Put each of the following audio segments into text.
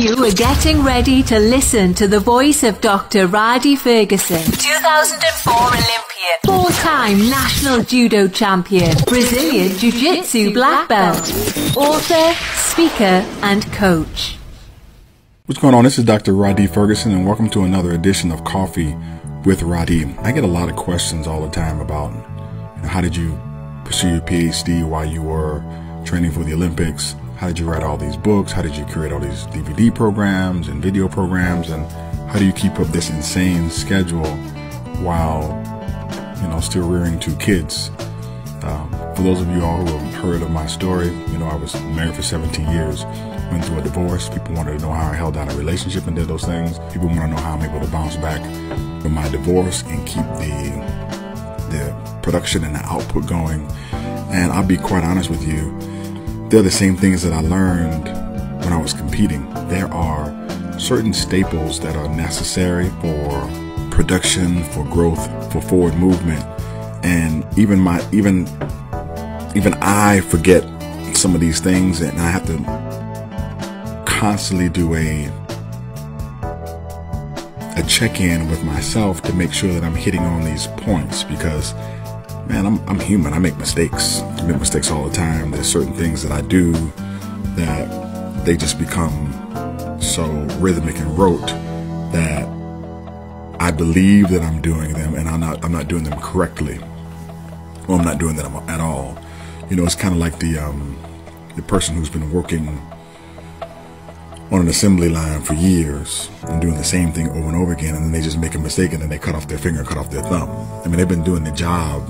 You are getting ready to listen to the voice of Dr. Rhadi Ferguson, 2004 Olympian, four-time national judo champion, Brazilian jiu-jitsu black belt, author, speaker, and coach. What's going on? This is Dr. Rhadi Ferguson, and welcome to another edition of Coffee with Rhadi. I get a lot of questions all the time about how did you pursue your PhD while you were training for the Olympics? How did you write all these books? How did you create all these DVD programs and video programs? And how do you keep up this insane schedule while, still rearing two kids? For those of you all who have heard of my story, I was married for 17 years, went through a divorce. People wanted to know how I held down a relationship and did those things. People want to know how I'm able to bounce back from my divorce and keep the production and the output going. And I'll be quite honest with you, they're the same things that I learned when I was competing. There are certain staples that are necessary for production, for growth, for forward movement. And even I forget some of these things, and I have to constantly do a check-in with myself to make sure that I'm hitting on these points, because man, I'm human. I make mistakes. I make mistakes all the time. There's certain things that I do that they just become so rhythmic and rote that I believe that I'm doing them, and I'm not doing them correctly, or I'm not doing them at all. It's kind of like the person who's been working on an assembly line for years and doing the same thing over and over again, and then they just make a mistake and then they cut off their finger, cut off their thumb. I mean, they've been doing the job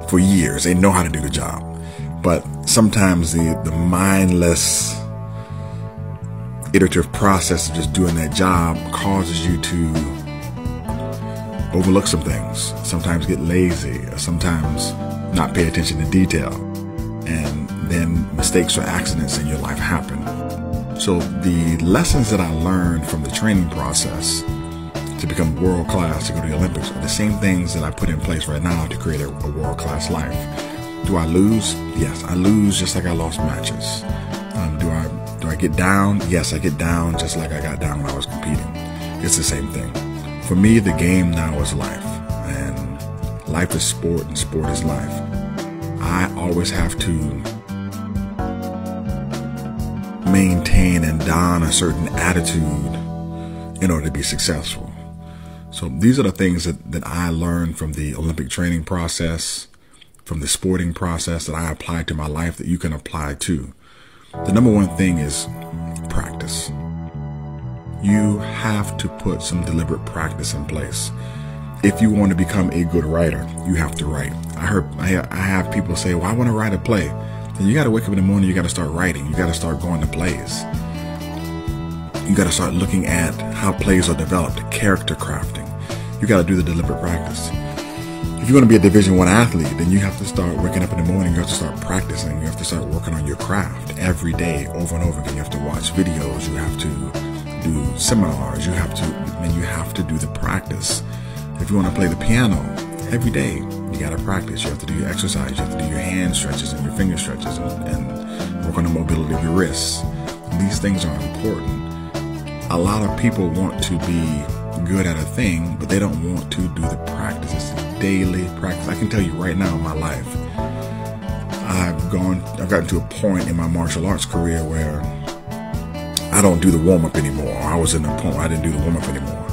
for years. They know how to do the job. But sometimes the mindless iterative process of just doing that job causes you to overlook some things, sometimes get lazy, or sometimes not pay attention to detail. And then mistakes or accidents in your life happen. So the lessons that I learned from the training process to become world-class, to go to the Olympics, are the same things that I put in place right now to create a world-class life. Do I lose? Yes, I lose just like I lost matches. Do I get down? Yes, I get down just like I got down when I was competing. It's the same thing. For me, the game now is life, and life is sport, and sport is life. I always have to maintain and don a certain attitude in order to be successful. So these are the things that I learned from the Olympic training process, from the sporting process, that I applied to my life, that you can apply to. The number one thing is practice. You have to put some deliberate practice in place. If you want to become a good writer, you have to write. I have people say, well, I want to write a play. Then you got to wake up in the morning, you got to start writing. You got to start going to plays. You got to start looking at how plays are developed, character crafting. You got to do the deliberate practice. If you want to be a Division I athlete, then you have to start waking up in the morning. You have to start practicing. You have to start working on your craft every day, over and over again. You have to watch videos. You have to do seminars. You have to do the practice. If you want to play the piano, every day you got to practice. You have to do your exercise. You have to do your hand stretches and your finger stretches and work on the mobility of your wrists. And these things are important. A lot of people want to be good at a thing, but they don't want to do the practice. It's the daily practice. I can tell you right now in my life, I've gotten to a point in my martial arts career where I don't do the warm-up anymore. I was in the point where I didn't do the warm-up anymore.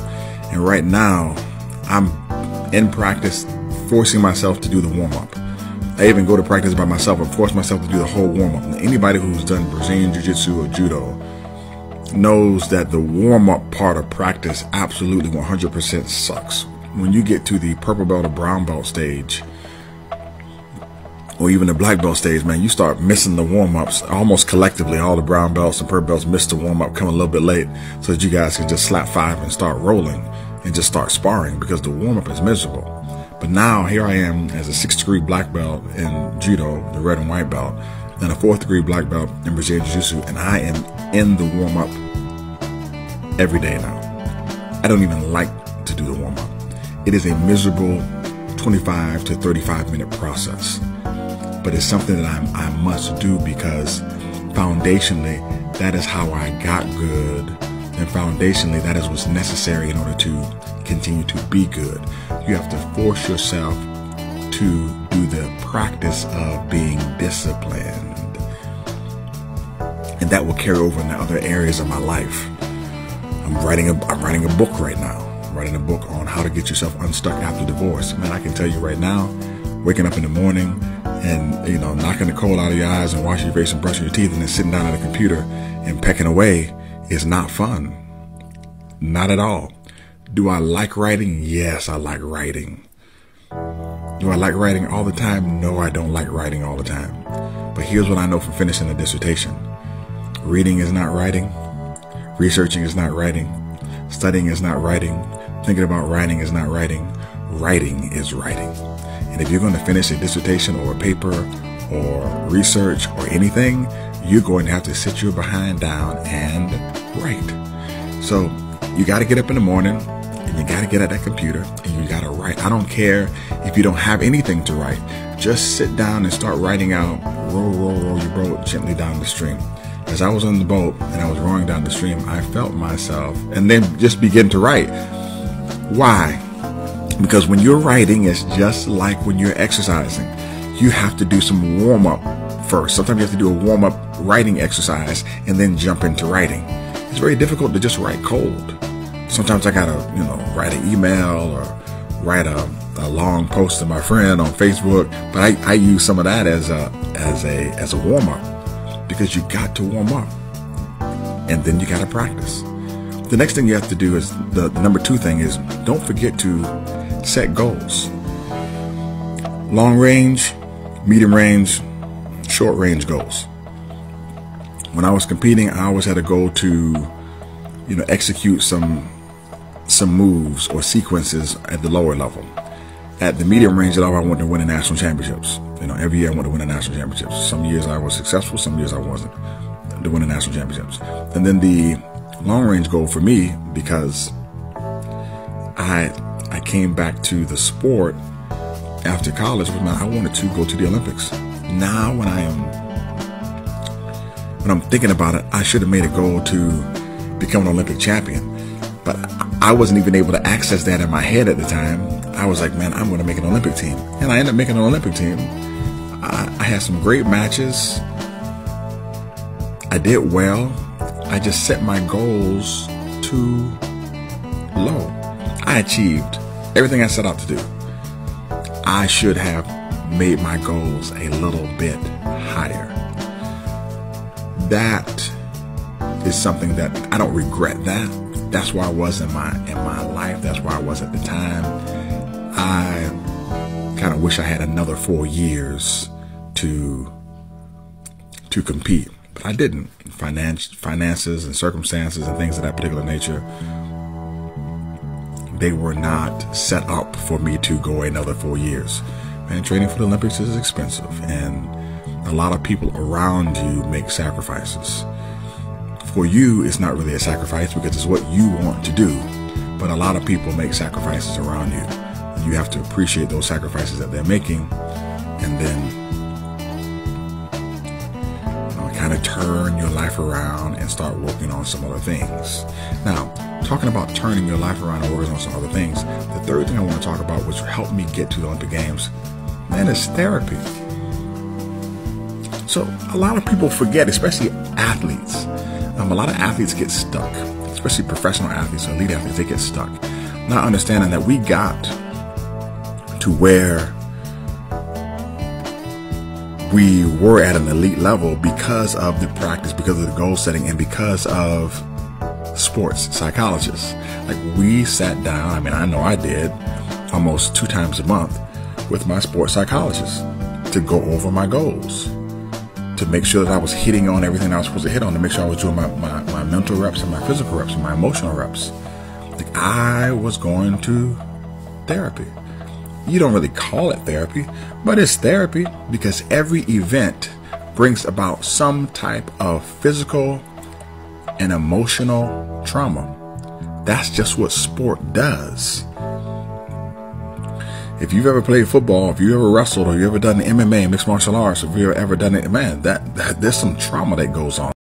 And right now, I'm in practice forcing myself to do the warm-up. I even go to practice by myself and force myself to do the whole warm-up. Anybody who's done Brazilian jiu-jitsu or judo knows that the warm-up part of practice absolutely 100% sucks. When you get to the purple belt or brown belt stage, or even the black belt stage, man, you start missing the warm-ups. Almost collectively, all the brown belts and purple belts miss the warm-up, come a little bit late, so that you guys can just slap five and start rolling and just start sparring, because the warm-up is miserable. But now, here I am as a 6th degree black belt in judo, the red and white belt, and a 4th degree black belt in Brazilian Jiu-Jitsu, and I am in the warm-up every day now. I don't even like to do the warm-up. It is a miserable 25 to 35 minute process, but it's something that I must do, because foundationally, that is how I got good. And foundationally, that is what's necessary in order to continue to be good. You have to force yourself to do the practice of being disciplined. And that will carry over into other areas of my life. I'm writing a book right now. I'm writing a book on how to get yourself unstuck after divorce. Man, I can tell you right now, waking up in the morning and, you know, knocking the coal out of your eyes and washing your face and brushing your teeth and then sitting down at a computer and pecking away is not fun. Not at all. Do I like writing? Yes, I like writing. Do I like writing all the time? No, I don't like writing all the time. But here's what I know from finishing a dissertation. Reading is not writing. Researching is not writing. Studying is not writing. Thinking about writing is not writing. Writing is writing. And if you're going to finish a dissertation or a paper or research or anything, you're going to have to sit your behind down and write. So you got to get up in the morning and you got to get at that computer and you got to write. I don't care if you don't have anything to write. Just sit down and start writing out. Row, row, row your boat gently down the stream. As I was on the boat and I was rowing down the stream, I felt myself and then just begin to write. Why? Because when you're writing, it's just like when you're exercising. You have to do some warm-up first. Sometimes you have to do a warm-up writing exercise and then jump into writing. It's very difficult to just write cold. Sometimes I gotta, write an email or write a long post to my friend on Facebook. But I use some of that as a warm-up. Because you got to warm up and then you got to practice. The next thing you have to do is the number 2 thing is don't forget to set goals. Long range, medium range, short range goals. When I was competing, I always had a goal to, execute some moves or sequences at the lower level. At the medium range level, I wanted to win the national championships. Every year I wanted to win the national championships. Some years I was successful, some years I wasn't, to win the national championships. And then the long range goal for me, because I came back to the sport after college, was I wanted to go to the Olympics. Now when I'm thinking about it, I should have made a goal to become an Olympic champion. But I wasn't even able to access that in my head at the time. I was like, man, I'm going to make an Olympic team. And I ended up making an Olympic team. I had some great matches. I did well. I just set my goals too low. I achieved everything I set out to do. I should have made my goals a little bit higher. That is something that I don't regret that. That's where I was in my life. That's where I was at the time. I kind of wish I had another 4 years to compete, but I didn't. Finances and circumstances and things of that particular nature, they were not set up for me to go another 4 years. Man, training for the Olympics is expensive, and a lot of people around you make sacrifices. For you, it's not really a sacrifice because it's what you want to do, but a lot of people make sacrifices around you. You have to appreciate those sacrifices that they're making, and then kind of turn your life around and start working on some other things. Now, talking about turning your life around and working on some other things, the third thing I want to talk about, which helped me get to the Olympic Games, man, is therapy. So a lot of people forget, especially athletes. A lot of athletes get stuck, especially professional athletes or elite athletes, they get stuck. Not understanding that we got to where we were at an elite level because of the practice, because of the goal setting, and because of sports psychologists. Like, we sat down, I know I did, almost 2 times a month with my sports psychologist to go over my goals, to make sure that I was hitting on everything I was supposed to hit on, to make sure I was doing my mental reps and my physical reps and my emotional reps. Like, I was going to therapy. You don't really call it therapy, but it's therapy because every event brings about some type of physical and emotional trauma. That's just what sport does. If you've ever played football, if you ever wrestled, or you ever done MMA, mixed martial arts, if you've ever done it, man, that there's some trauma that goes on.